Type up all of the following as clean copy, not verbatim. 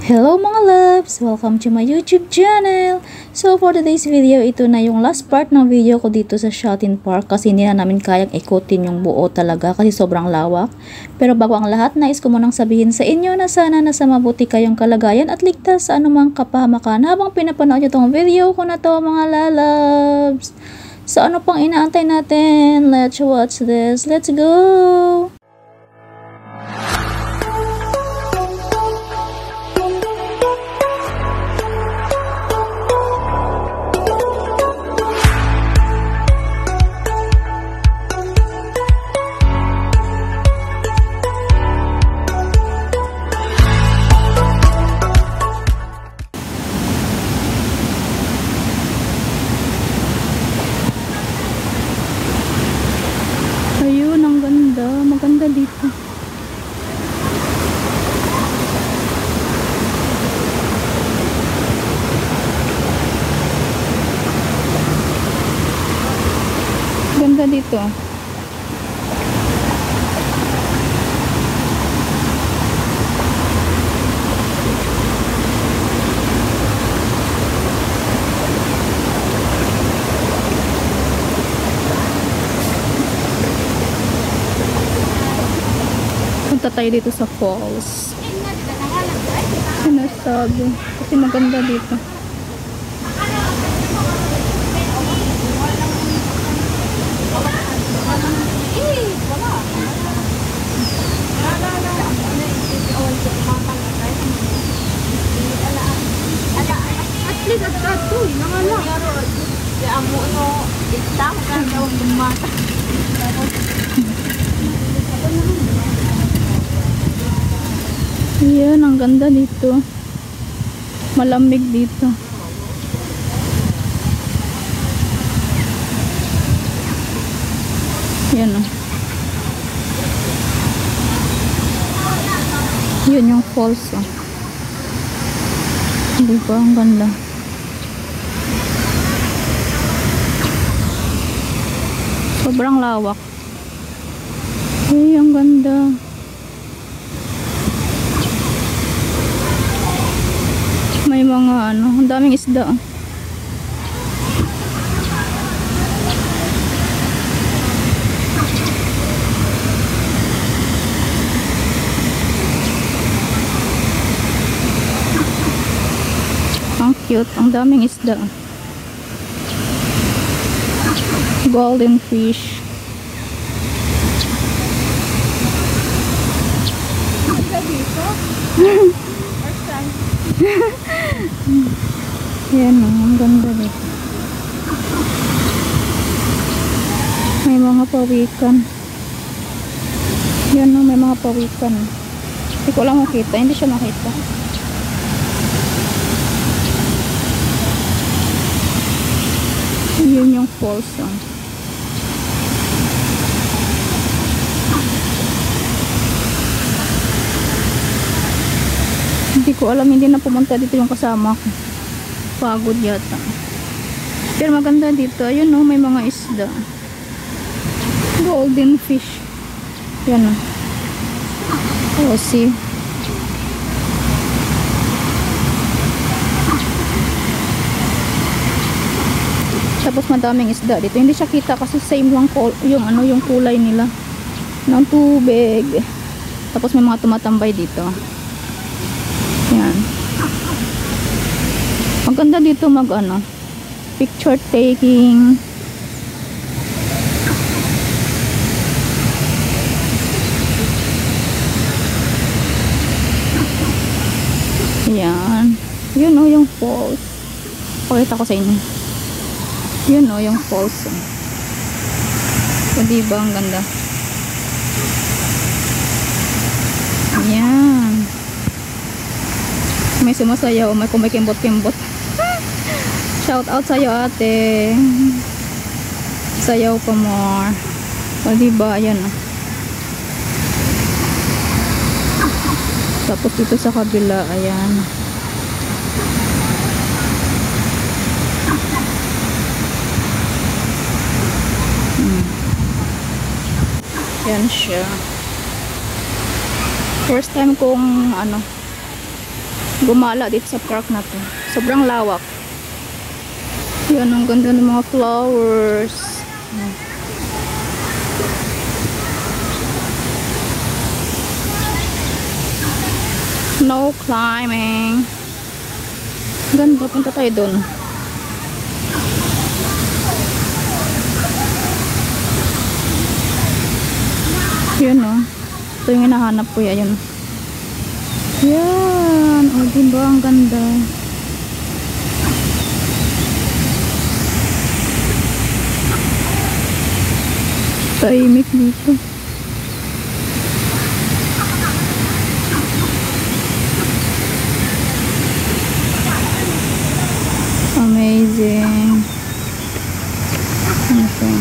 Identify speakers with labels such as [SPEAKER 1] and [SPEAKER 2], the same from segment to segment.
[SPEAKER 1] Hello mga loves! Welcome to my YouTube channel! So for today's video, ito na yung last part ng video ko dito sa Shatin Park kasi hindi na namin kayang ikutin yung buo talaga kasi sobrang lawak. Pero bago ang lahat, nais ko munang sabihin sa inyo na sana nasa mabuti kayong kalagayan at ligtas sa anumang kapahamakan habang pinapanood nyo tong video ko na to mga lalabs. So ano pang inaantay natin? Let's watch this! Let's go! Ayun, ang ganda. Maganda dito. Ganda dito. Punta tayo dito sa falls. Sinasabi. Kasi maganda dito. Ayan, ang ganda dito. Malamig dito. Ayan o. Yun yung falls o. Hindi ba? Ang ganda. Sobrang lawak. Ay, ang ganda. May mga ang daming isda. Ang cute, ang daming isda. Golden fish. Yan o, ang ganda dito. May mga pawikan. Yan o, may mga pawikan. Hindi ko lang makita, hindi siya makita. Yun yung falls o. Hindi ko alam, hindi na pumunta dito yung kasama ko. Pagod yata. Pero maganda dito. Ayun o, may mga isda. Golden fish. Yan o. Oh, see. Tapos madaming isda dito. Hindi siya kita kasi same lang yung kulay nila ng tubig. Tapos may mga tumatambay dito. Yan. Maganda dito picture taking. Yan. Yun o, yung falls. Pakita ko sa inyo. Yun o, yung falls. So, diba ang ganda? Yan. May sumasayaw, may kumikimbot-kimbot. Shout out sa'yo ate. Sayaw pa more. O diba, ayan o. Tapos dito sa kabila, ayan. Yan siya. First time kong gumala dito sa park na to. Sobrang lawak. Yan, ang ganda ng mga flowers. No climbing. Ganda, punta tayo dun. Yun o. Ito yung hinahanap ko yan. Yan. O, diba? Ang ganda. Tahimik dito. Amazing. Okay.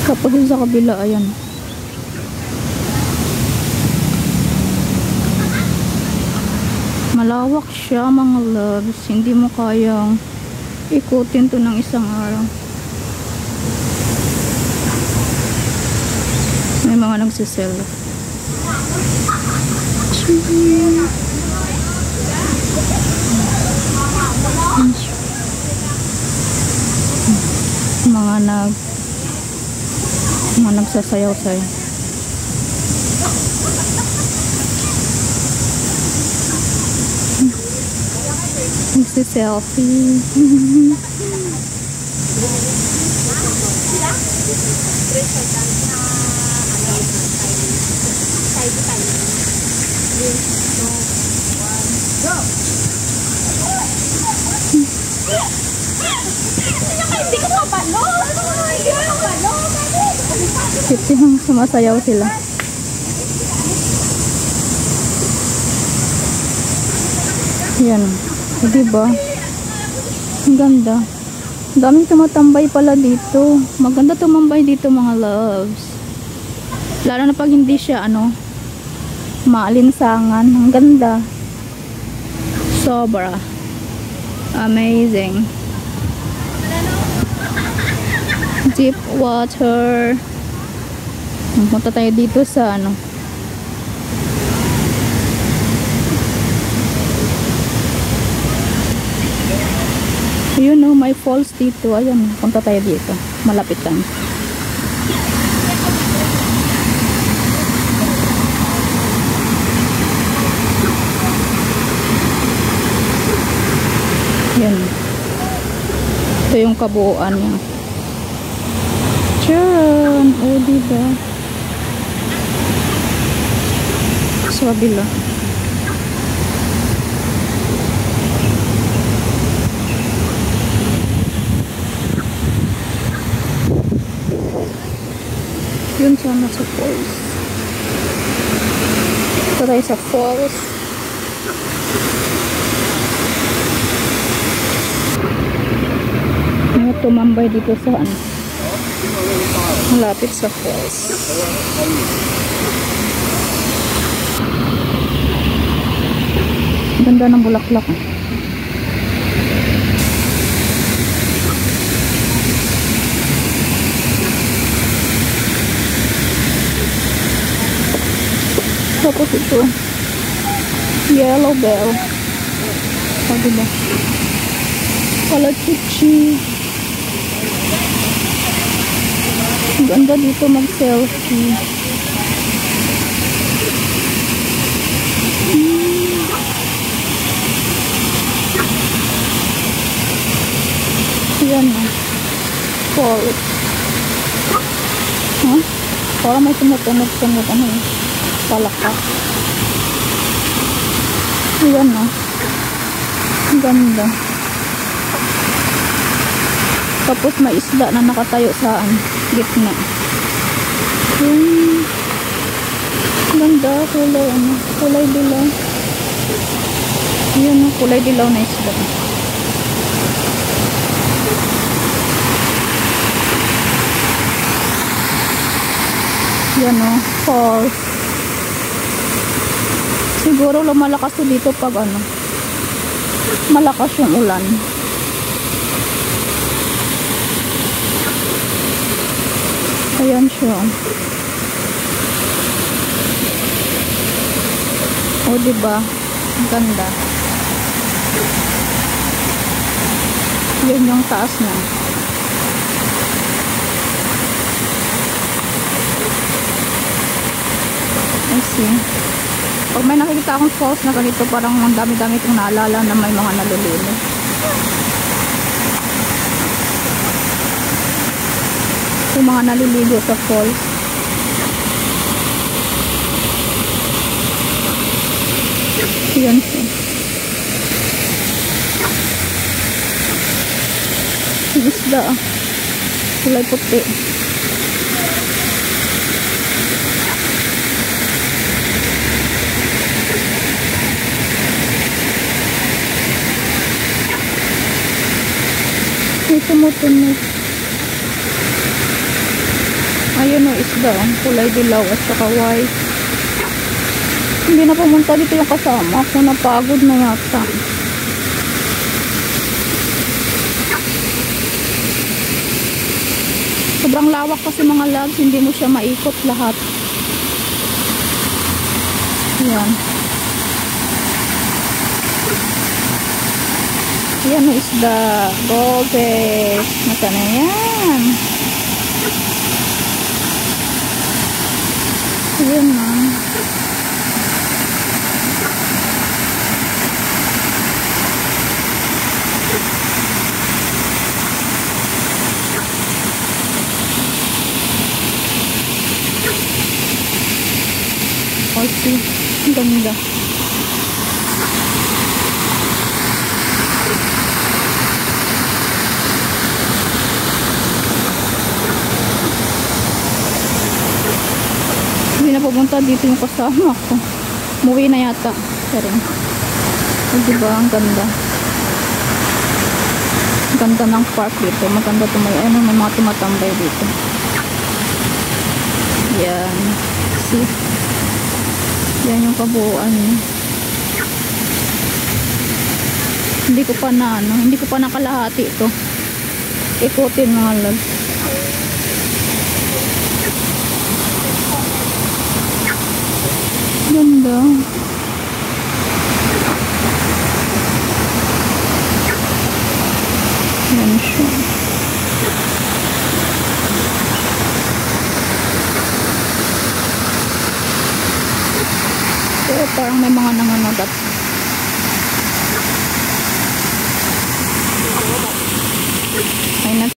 [SPEAKER 1] Kapag sa kabila, ayan. Malawak siya mga loves. Hindi mo kayang ikutin to ng isang araw. May mga nagsisell. Mga nagsasayaw-sayaw. Nagsiselfie. Ito yung sumasayaw sila. Yan. Diba? Ang ganda. Daming tumatambay pala dito. Maganda tumambay dito mga loves. Lalo na pag hindi siya maalinsangan. Ang ganda. Sobra. Amazing. Deep water. Punta tayo dito sa ayun may falls dito. Ayun, punta tayo dito. Malapit lang. Yan. Ito yung kabuuan niya. Diyan. O, diba? Sa kabila. Yun sana sa falls. Ito tayo sa falls. May tumambay dito sa malapit sa falls. Ganda ng bulaklak. Tapos ito yellow bell. O diba? Kalachichi. Ganda dito mag selfie. Yan na. Falls. Huh? Parang may tumutunog-tunog palakas. Yan na. Ganda. Tapos may isda na nakatayo sa gitna. Ganda. Kulay dilaw. Yan, kulay dilaw na isda. Yan falls. Siguro lumalakas to dito pag malakas yung ulan. Ayan siya. O, diba? Ang ganda. Yun yung taas niya. I see. Pag may nakikita akong falls na ganito, parang ang dami-dami kong naalala na may mga nalulino. Yung mga naliligo sa falls. Yan siya. Yung isda. Kulay puti. May tumutunog. Ayun o, isda. Kulay dilaw at saka white. Hindi na pumunta dito yung kasama ako. Napagod na yata. Sobrang lawak kasi mga logs. Hindi mo siya maikot lahat. Yan. Yan o, isda. Goldfish. Nasa na yan? Yan na. Okay. Ang ganda. Hindi na pumunta dito yung kasama ko. Umuwi na yata. Pero, diba? Ang ganda. Ang ganda ng park dito. Maganda tumayo. Ano, may mga tumatambay dito. Yan. See? Yan yung kabuuan niya. Hindi ko pa na, ano, hindi ko pa nakalahati ito. Ikutin mga logs. Ganda. Yan siya. Pero parang may mga nangangagat. Ay,